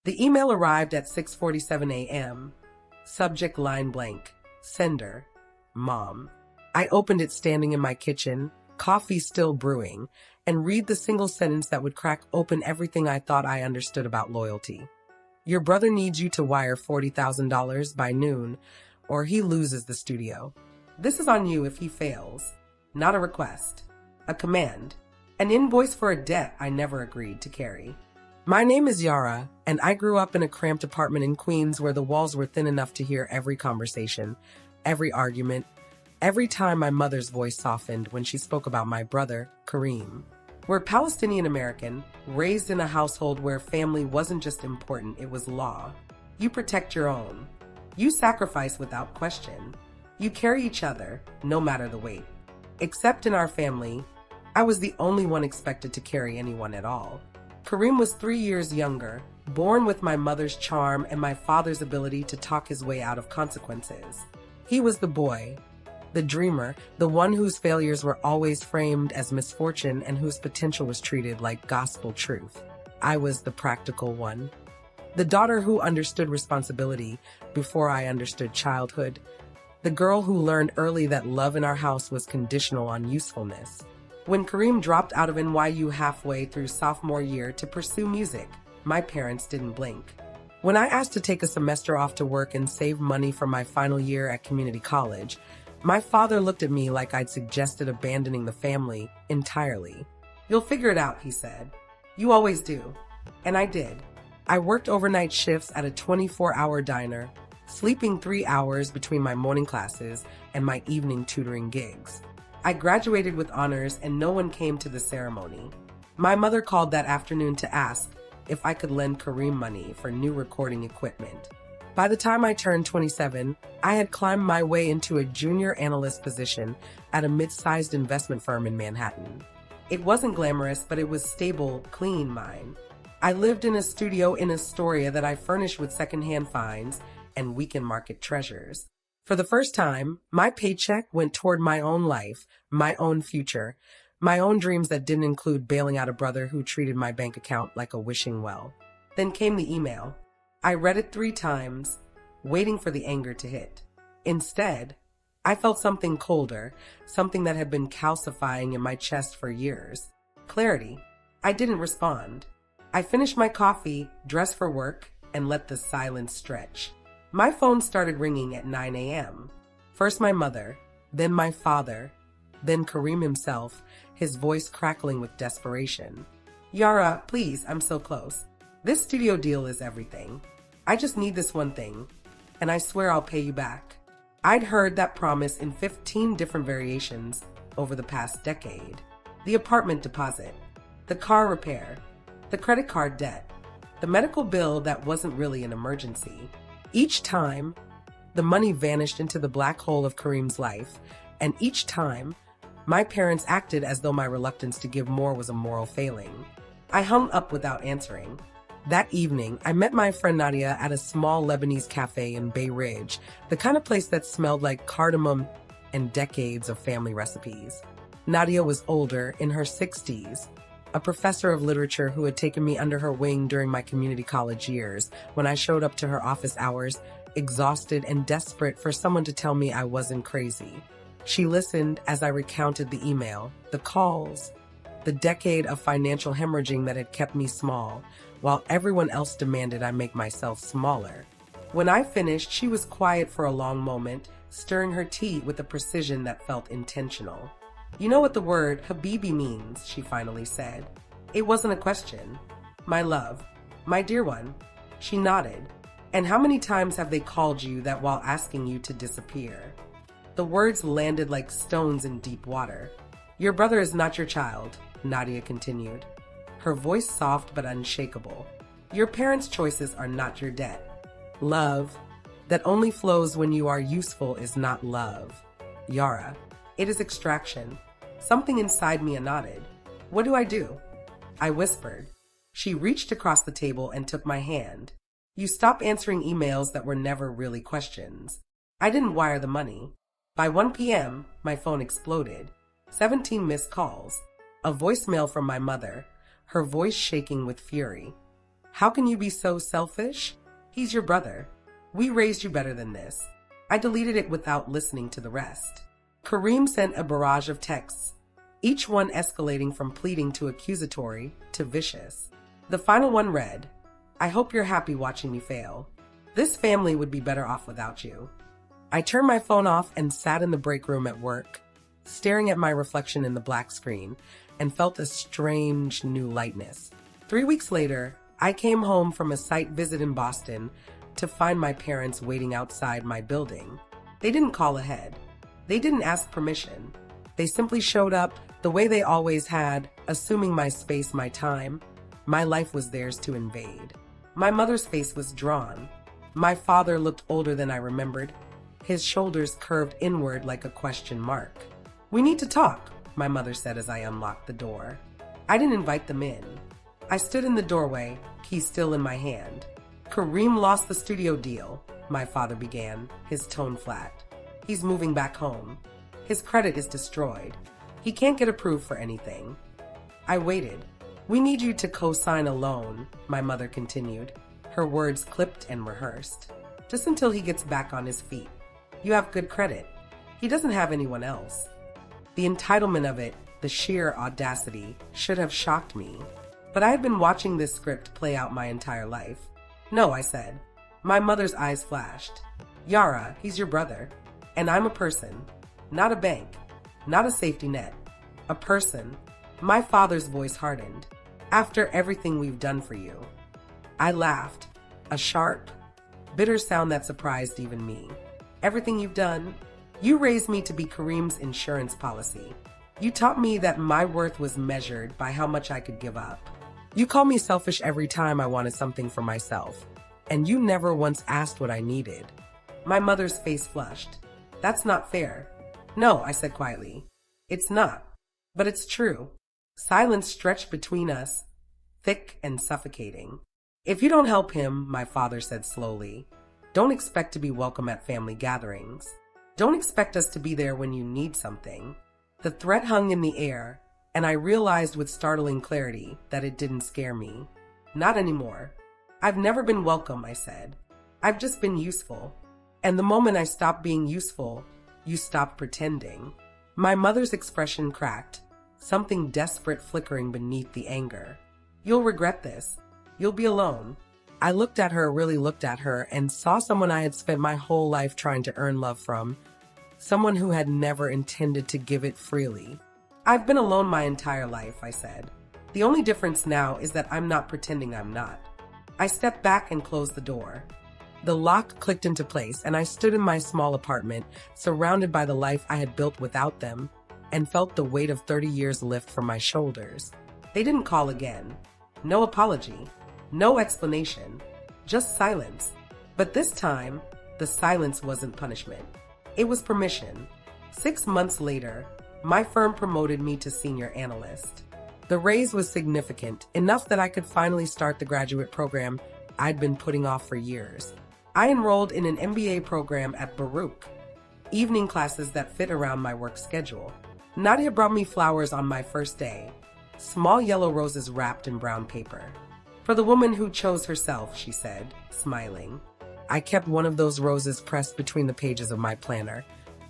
The email arrived at 6:47 a.m. Subject line blank. Sender. Mom. I opened it standing in my kitchen, coffee still brewing, and read the single sentence that would crack open everything I thought I understood about loyalty. Your brother needs you to wire $40,000 by noon, or he loses the studio. This is on you if he fails. Not a request. A command. An invoice for a debt I never agreed to carry. My name is Yara, and I grew up in a cramped apartment in Queens where the walls were thin enough to hear every conversation, every argument, every time my mother's voice softened when she spoke about my brother, Kareem. We're Palestinian American, raised in a household where family wasn't just important, it was law. You protect your own. You sacrifice without question. You carry each other, no matter the weight. Except in our family, I was the only one expected to carry anyone at all. Kareem was 3 years younger, born with my mother's charm and my father's ability to talk his way out of consequences. He was the boy, the dreamer, the one whose failures were always framed as misfortune and whose potential was treated like gospel truth. I was the practical one. The daughter who understood responsibility before I understood childhood. The girl who learned early that love in our house was conditional on usefulness. When Kareem dropped out of NYU halfway through sophomore year to pursue music, my parents didn't blink. When I asked to take a semester off to work and save money for my final year at community college, my father looked at me like I'd suggested abandoning the family entirely. You'll figure it out, he said. You always do. And I did. I worked overnight shifts at a 24-hour diner, sleeping 3 hours between my morning classes and my evening tutoring gigs. I graduated with honors and no one came to the ceremony. My mother called that afternoon to ask if I could lend Kareem money for new recording equipment. By the time I turned 27, I had climbed my way into a junior analyst position at a mid-sized investment firm in Manhattan. It wasn't glamorous, but it was stable, clean mine. I lived in a studio in Astoria that I furnished with secondhand finds and weekend market treasures. For the first time, my paycheck went toward my own life, my own future, my own dreams that didn't include bailing out a brother who treated my bank account like a wishing well. Then came the email. I read it 3 times, waiting for the anger to hit. Instead, I felt something colder, something that had been calcifying in my chest for years. Clarity. I didn't respond. I finished my coffee, dressed for work, and let the silence stretch. My phone started ringing at 9 a.m. First my mother, then my father, then Kareem himself, his voice crackling with desperation. Yara, please, I'm so close. This studio deal is everything. I just need this one thing, and I swear I'll pay you back. I'd heard that promise in 15 different variations over the past decade. The apartment deposit, the car repair, the credit card debt, the medical bill that wasn't really an emergency. Each time, the money vanished into the black hole of Kareem's life, and each time, my parents acted as though my reluctance to give more was a moral failing. I hung up without answering. That evening, I met my friend Nadia at a small Lebanese cafe in Bay Ridge, the kind of place that smelled like cardamom and decades of family recipes. Nadia was older, in her 60s, a professor of literature who had taken me under her wing during my community college years when I showed up to her office hours, exhausted and desperate for someone to tell me I wasn't crazy. She listened as I recounted the email, the calls, the decade of financial hemorrhaging that had kept me small, while everyone else demanded I make myself smaller. When I finished, she was quiet for a long moment, stirring her tea with a precision that felt intentional. You know what the word Habibi means, she finally said. It wasn't a question. My love, my dear one. She nodded. And how many times have they called you that while asking you to disappear? The words landed like stones in deep water. Your brother is not your child, Nadia continued, her voice soft but unshakable. Your parents' choices are not your debt. Love that only flows when you are useful is not love. Yara, it is extraction. Something inside me nodded. What do I do? I whispered. She reached across the table and took my hand. You stop answering emails that were never really questions. I didn't wire the money. By 1 p.m., my phone exploded. 17 missed calls. A voicemail from my mother, her voice shaking with fury. How can you be so selfish? He's your brother. We raised you better than this. I deleted it without listening to the rest. Kareem sent a barrage of texts, each one escalating from pleading to accusatory to vicious. The final one read, "I hope you're happy watching me fail. This family would be better off without you." I turned my phone off and sat in the break room at work, staring at my reflection in the black screen, and felt a strange new lightness. 3 weeks later, I came home from a site visit in Boston to find my parents waiting outside my building. They didn't call ahead. They didn't ask permission. They simply showed up the way they always had, assuming my space, my time. My life was theirs to invade. My mother's face was drawn. My father looked older than I remembered. His shoulders curved inward like a question mark. "We need to talk," my mother said as I unlocked the door. I didn't invite them in. I stood in the doorway, key still in my hand. "Kareem lost the studio deal," my father began, his tone flat. "He's moving back home. His credit is destroyed. He can't get approved for anything." I waited. "We need you to co-sign a loan," my mother continued, her words clipped and rehearsed. "Just until he gets back on his feet. You have good credit. He doesn't have anyone else." The entitlement of it, the sheer audacity, should have shocked me. But I had been watching this script play out my entire life. "No," I said. My mother's eyes flashed. "Yara, he's your brother. And I'm a person. Not a bank. Not a safety net. A person." My father's voice hardened. "After everything we've done for you." I laughed. A sharp, bitter sound that surprised even me. "Everything you've done? You raised me to be Kareem's insurance policy. You taught me that my worth was measured by how much I could give up. You called me selfish every time I wanted something for myself, and you never once asked what I needed." My mother's face flushed. "That's not fair." "No," I said quietly. "It's not. But it's true." Silence stretched between us, thick and suffocating. "If you don't help him," my father said slowly, "don't expect to be welcome at family gatherings. Don't expect us to be there when you need something." The threat hung in the air, and I realized with startling clarity that it didn't scare me. "Not anymore. I've never been welcome," I said. "I've just been useful. And the moment I stopped being useful, you stopped pretending." My mother's expression cracked, something desperate flickering beneath the anger. "You'll regret this. You'll be alone." I looked at her, really looked at her, and saw someone I had spent my whole life trying to earn love from. Someone who had never intended to give it freely. "I've been alone my entire life," I said. "The only difference now is that I'm not pretending I'm not." I stepped back and closed the door. The lock clicked into place, and I stood in my small apartment, surrounded by the life I had built without them, and felt the weight of 30 years lift from my shoulders. They didn't call again. No apology. No explanation. Just silence. But this time, the silence wasn't punishment. It was permission. 6 months later, my firm promoted me to senior analyst. The raise was significant, enough that I could finally start the graduate program I'd been putting off for years. I enrolled in an MBA program at Baruch, evening classes that fit around my work schedule. Nadia brought me flowers on my first day, small yellow roses wrapped in brown paper. "For the woman who chose herself," she said, smiling. I kept one of those roses pressed between the pages of my planner,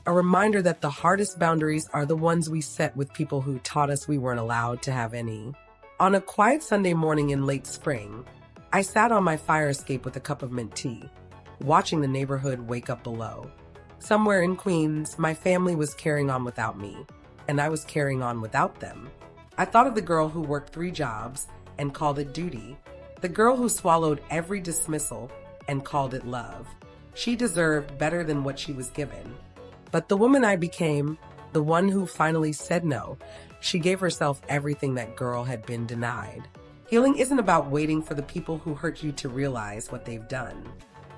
a reminder that the hardest boundaries are the ones we set with people who taught us we weren't allowed to have any. On a quiet Sunday morning in late spring, I sat on my fire escape with a cup of mint tea, watching the neighborhood wake up below. Somewhere in Queens, my family was carrying on without me, and I was carrying on without them. I thought of the girl who worked 3 jobs and called it duty, the girl who swallowed every dismissal and called it love. She deserved better than what she was given. But the woman I became, the one who finally said no, she gave herself everything that girl had been denied. Healing isn't about waiting for the people who hurt you to realize what they've done.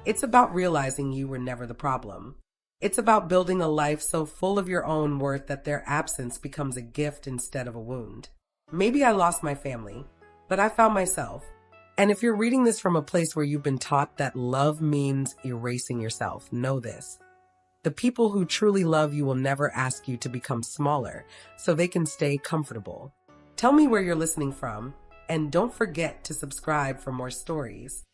It's about realizing you were never the problem. It's about building a life so full of your own worth that their absence becomes a gift instead of a wound. Maybe I lost my family, but I found myself. And if you're reading this from a place where you've been taught that love means erasing yourself, know this. The people who truly love you will never ask you to become smaller so they can stay comfortable. Tell me where you're listening from. And don't forget to subscribe for more stories.